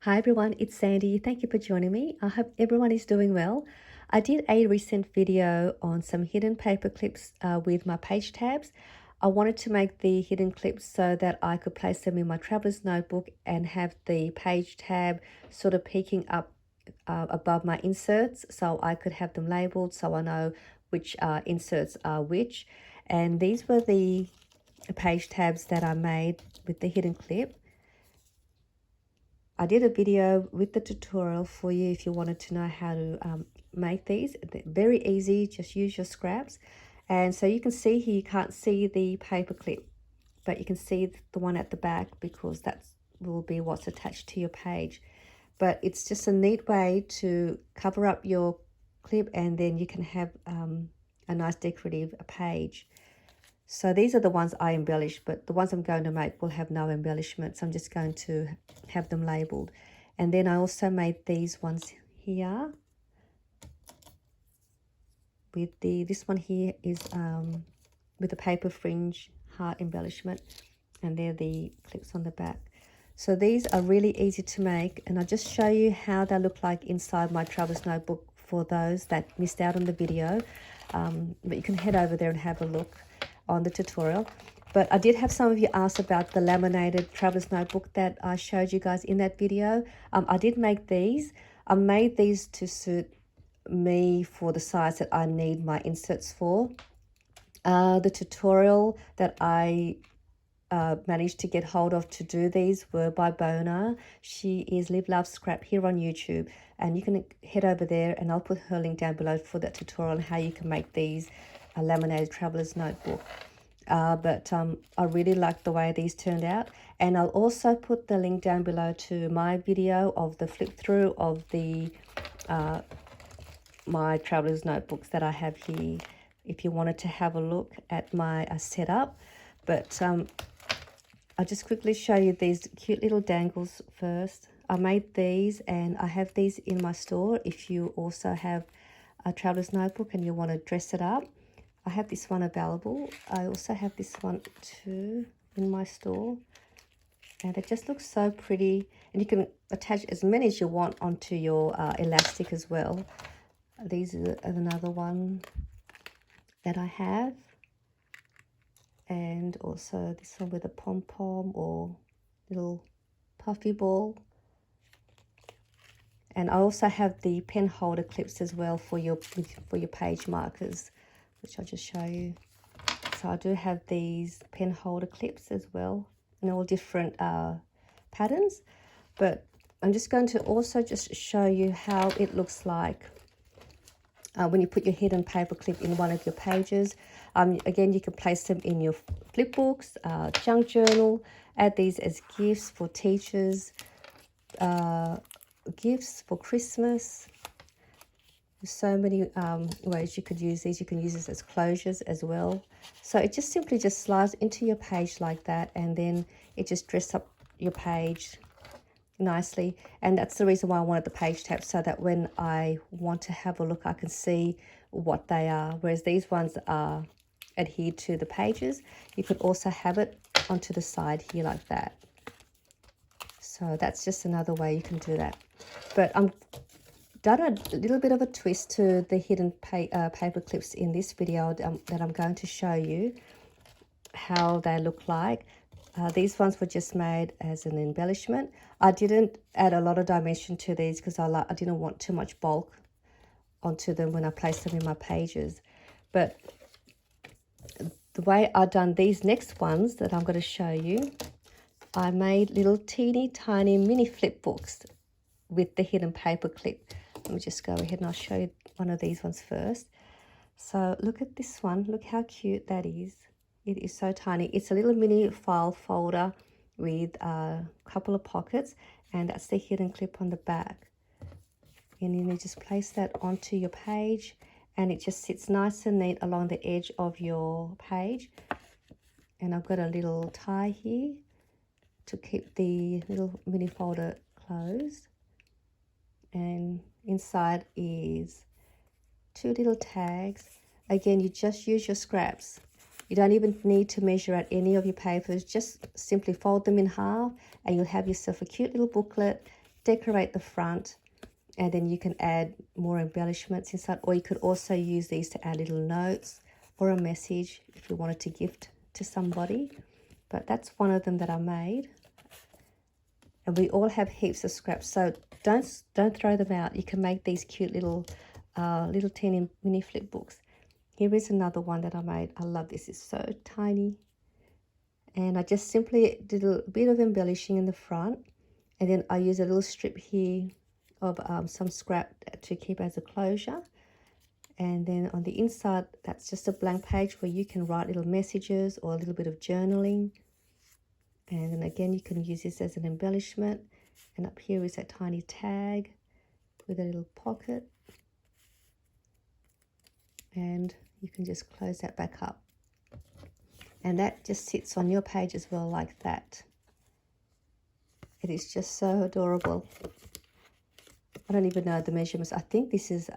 Hi everyone, it's Sandy. Thank you for joining me. I hope everyone is doing well. I did a recent video on some hidden paper clips with my page tabs. I wanted to make the hidden clips so that I could place them in my traveler's notebook and have the page tab sort of peeking up above my inserts, so I could have them labeled so I know which inserts are which. And these were the page tabs that I made with the hidden clip. I did a video with the tutorial for you if you wanted to know how to make these. They're very easy, just use your scraps. And so you can see here, you can't see the paper clip, but you can see the one at the back because that will be what's attached to your page. But it's just a neat way to cover up your clip, and then you can have a nice decorative page. So these are the ones I embellished, but the ones I'm going to make will have no embellishments. I'm just going to have them labeled. And then I also made these ones here. With this one here is with the paper fringe heart embellishment, and they're the clips on the back. So these are really easy to make, and I'll just show you how they look like inside my traveler's notebook for those that missed out on the video. But you can head over there and have a look on the tutorial. But I did have some of you ask about the laminated traveler's notebook that I showed you guys in that video. I did make these. I made these to suit me for the size that I need my inserts for. The tutorial that I managed to get hold of to do these were by Bona. She is Live Love Scrap here on YouTube, and you can head over there and I'll put her link down below for that tutorial on how you can make these a laminated traveler's notebook. But I really like the way these turned out, and I'll also put the link down below to my video of the flip through of the my traveler's notebooks that I have here if you wanted to have a look at my setup. But I'll just quickly show you these cute little dangles first. I made these, and I have these in my store if you also have a traveler's notebook and you want to dress it up. I have this one available. I also have this one too in my store, and it just looks so pretty, and you can attach as many as you want onto your elastic as well. These are another one that I have, and also this one with a pom-pom or little puffy ball. And I also have the pen holder clips as well for your page markers, which I'll just show you. So I do have these pen holder clips as well, and all different patterns. But I'm just going to also just show you how it looks like when you put your hidden paper clip in one of your pages. Again, you can place them in your Flipbooks, junk journal, add these as gifts for teachers, gifts for Christmas. There's so many ways you could use these. You can use this as closures as well. So it just simply just slides into your page like that, and then it just dresses up your page nicely. And that's the reason why I wanted the page tabs, so that when I want to have a look I can see what they are, whereas these ones are adhered to the pages. You could also have it onto the side here like that. So that's just another way you can do that. But I'm done a little bit of a twist to the hidden paper clips in this video that I'm going to show you how they look like. These ones were just made as an embellishment. I didn't add a lot of dimension to these because I didn't want too much bulk onto them when I placed them in my pages. But the way I've done these next ones that I'm going to show you, I made little teeny tiny mini flip books with the hidden paper clip. Let me just go ahead and I'll show you one of these ones first. So look at this one. Look how cute that is. It is so tiny. It's a little mini file folder with a couple of pockets, and that's the hidden clip on the back. And then you just place that onto your page, and it just sits nice and neat along the edge of your page. And I've got a little tie here to keep the little mini folder closed. And inside is two little tags. Again, you just use your scraps. You don't even need to measure out any of your papers. Just simply fold them in half, and you'll have yourself a cute little booklet decorate the front, and then you can add more embellishments inside, or you could also use these to add little notes or a message if you wanted to gift to somebody. But that's one of them that I made. And we all have heaps of scraps, so don't throw them out. You can make these cute little teeny mini flip books. Here is another one that I made. I love this. It's so tiny. And I just simply did a bit of embellishing in the front, and then I use a little strip here of some scrap to keep as a closure. And then on the inside, that's just a blank page where you can write little messages or a little bit of journaling. And then again, you can use this as an embellishment. And up here is that tiny tag with a little pocket. And you can just close that back up. And that just sits on your page as well, like that. It is just so adorable. I don't even know the measurements. I think this is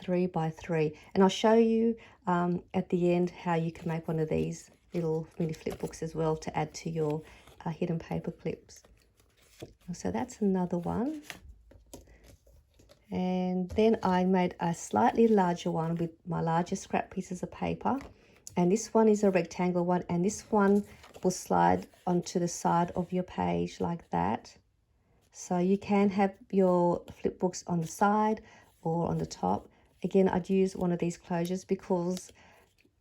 3 by 3. And I'll show you at the end how you can make one of these little mini flip books as well to add to your hidden paper clips. So that's another one. And then I made a slightly larger one with my larger scrap pieces of paper. And this one is a rectangle one, and this one will slide onto the side of your page like that. So you can have your flip books on the side or on the top. Again, I'd use one of these closures because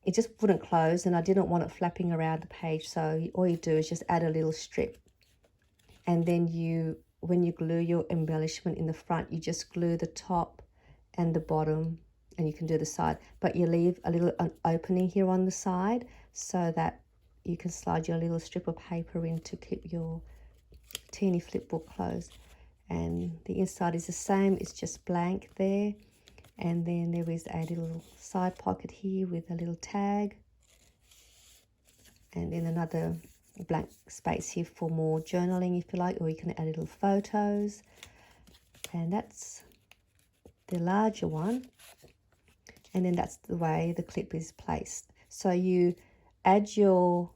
it just wouldn't close, and I didn't want it flapping around the page. So all you do is just add a little strip, and then when you glue your embellishment in the front, you just glue the top and the bottom, and you can do the side, but you leave a little opening here on the side so that you can slide your little strip of paper in to keep your teeny flip book closed. And the inside is the same, it's just blank there. And then there is a little side pocket here with a little tag, and then another blank space here for more journaling if you like, or you can add little photos. And that's the larger one. And then that's the way the clip is placed. So you add your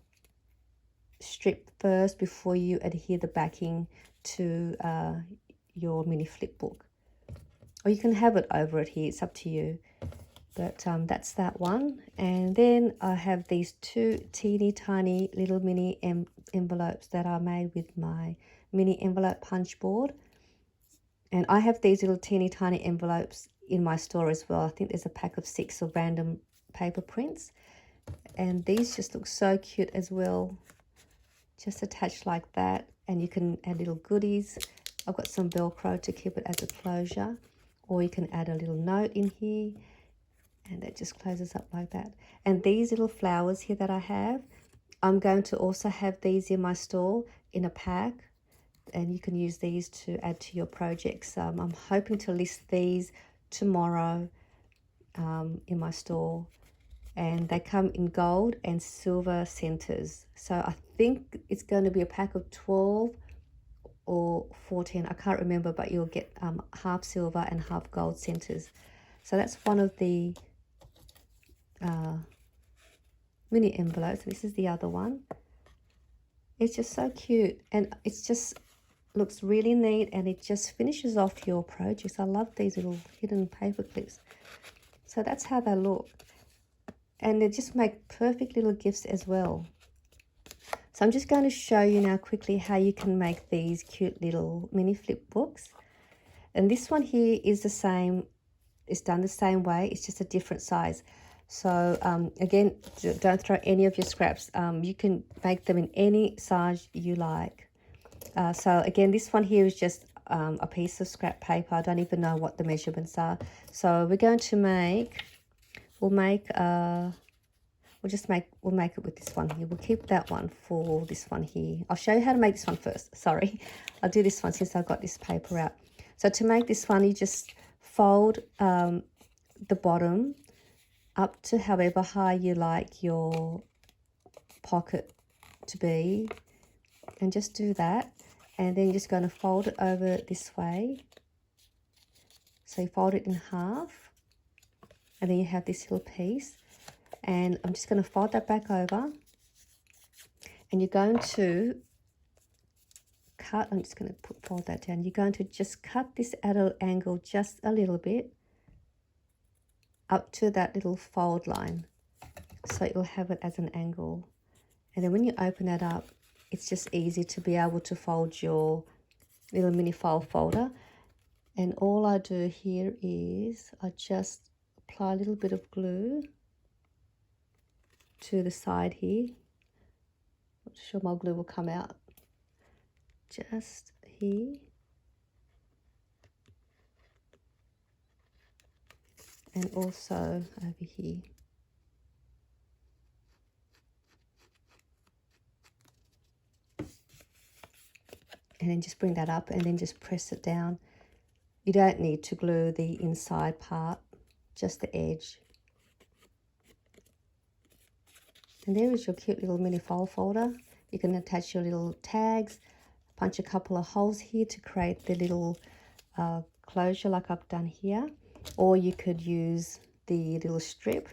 strip first before you adhere the backing to your mini flip book. Or you can have it over it here, it's up to you. But that's that one. And then I have these 2 teeny tiny little mini envelopes that I made with my mini envelope punch board. And I have these little teeny tiny envelopes in my store as well. I think there's a pack of 6 of random paper prints. And these just look so cute as well. Just attached like that. And you can add little goodies. I've got some Velcro to keep it as a closure. Or you can add a little note in here. And that just closes up like that. And these little flowers here that I have, I'm going to also have these in my store in a pack. And you can use these to add to your projects. I'm hoping to list these tomorrow in my store. And they come in gold and silver centers. So I think it's going to be a pack of 12 or 14. I can't remember, but you'll get half silver and half gold centers. So that's one of the mini envelopes. This is the other one. It's just so cute, and it's just looks really neat, and it just finishes off your projects. I love these little hidden paper clips. So that's how they look, and they just make perfect little gifts as well. So I'm just going to show you now quickly how you can make these cute little mini flip books. And this one here is the same, it's done the same way, it's just a different size. So again, don't throw any of your scraps. You can make them in any size you like. So again, this one here is just a piece of scrap paper. I don't even know what the measurements are. So we're going to make, we'll make it with this one here. We'll keep that one for this one here. I'll show you how to make this one first. Sorry, I'll do this one since I've got this paper out. So to make this one, you just fold the bottom up to however high you like your pocket to be, and just do that. And then you're just going to fold it over this way. So you fold it in half, and then you have this little piece. And I'm just going to fold that back over, and you're going to cut, I'm just going to fold that down. You're going to just cut this at an angle just a little bit up to that little fold line. So you'll have it as an angle. And then when you open that up, it's just easy to be able to fold your little mini file folder. And all I do here is I just apply a little bit of glue to the side here. Not sure my glue will come out. Just here. And also over here. And then just bring that up and then just press it down. You don't need to glue the inside part, just the edge. And there is your cute little mini file folder. You can attach your little tags, punch a couple of holes here to create the little closure like I've done here. Or you could use the little strip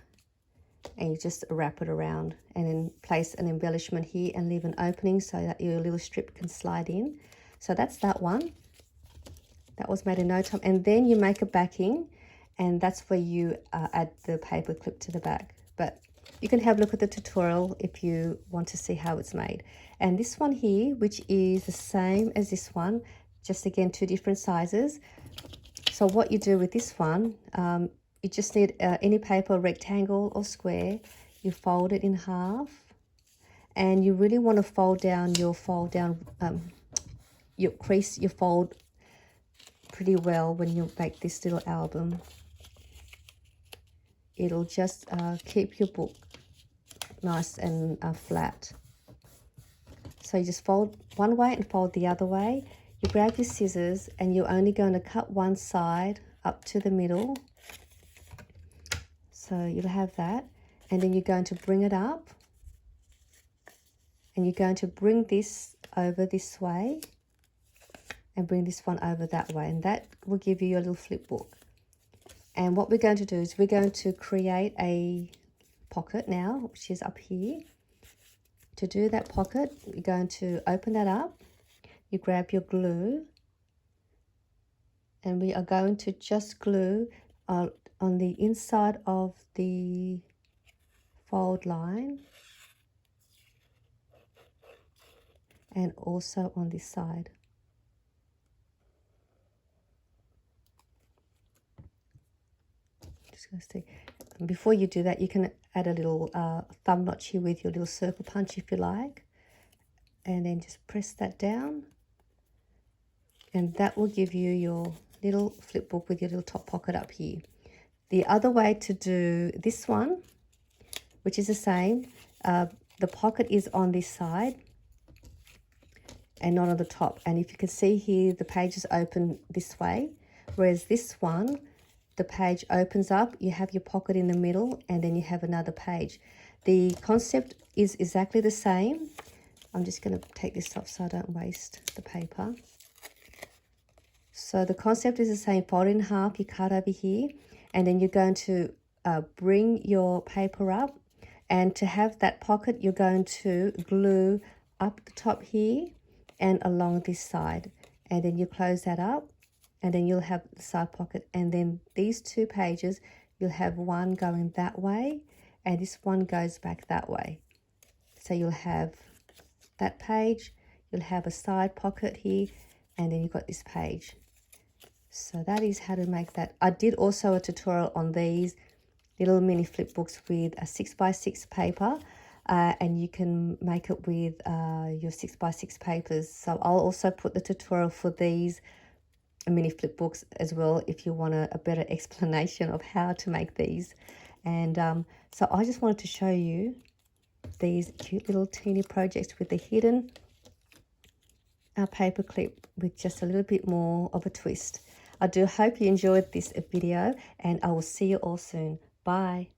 and you just wrap it around and then place an embellishment here and leave an opening so that your little strip can slide in. So that's that one. That was made in no time. And then you make a backing, and that's where you add the paper clip to the back. But you can have a look at the tutorial if you want to see how it's made. And this one here, which is the same as this one, just again 2 different sizes. So what you do with this one, you just need any paper, rectangle or square. You fold it in half, and you really want to fold down your you crease your fold pretty well when you make this little album. It'll just keep your book nice and flat. So you just fold one way and fold the other way. You grab your scissors and you're only going to cut one side up to the middle. So you'll have that, and then you're going to bring it up and you're going to bring this over this way and bring this one over that way, and that will give you your little flip book. And what we're going to do is we're going to create a pocket now, which is up here. To do that pocket, you're going to open that up, you grab your glue, and we are going to just glue on the inside of the fold line and also on this side. Before you do that, you can add a little thumb notch here with your little circle punch if you like, and then just press that down, and that will give you your little flip book with your little top pocket up here. The other way to do this one, which is the same, the pocket is on this side and not on the top, and if you can see here, the page is open this way, whereas this one, the page opens up, you have your pocket in the middle, and then you have another page. The concept is exactly the same. I'm just going to take this off so I don't waste the paper. So the concept is the same. Fold in half, you cut over here, and then you're going to bring your paper up, and to have that pocket, you're going to glue up the top here and along this side, and then you close that up. And then you'll have the side pocket, and then these 2 pages, you'll have one going that way, and this one goes back that way. So you'll have that page, you'll have a side pocket here, and then you've got this page. So that is how to make that. I did also a tutorial on these little mini flip books with a 6x6 paper, and you can make it with your 6x6 papers. So I'll also put the tutorial for these mini flip books as well if you want a better explanation of how to make these. And so I just wanted to show you these cute little teeny projects with the hidden paper clip with just a little bit more of a twist. I do hope you enjoyed this video, and I will see you all soon. Bye.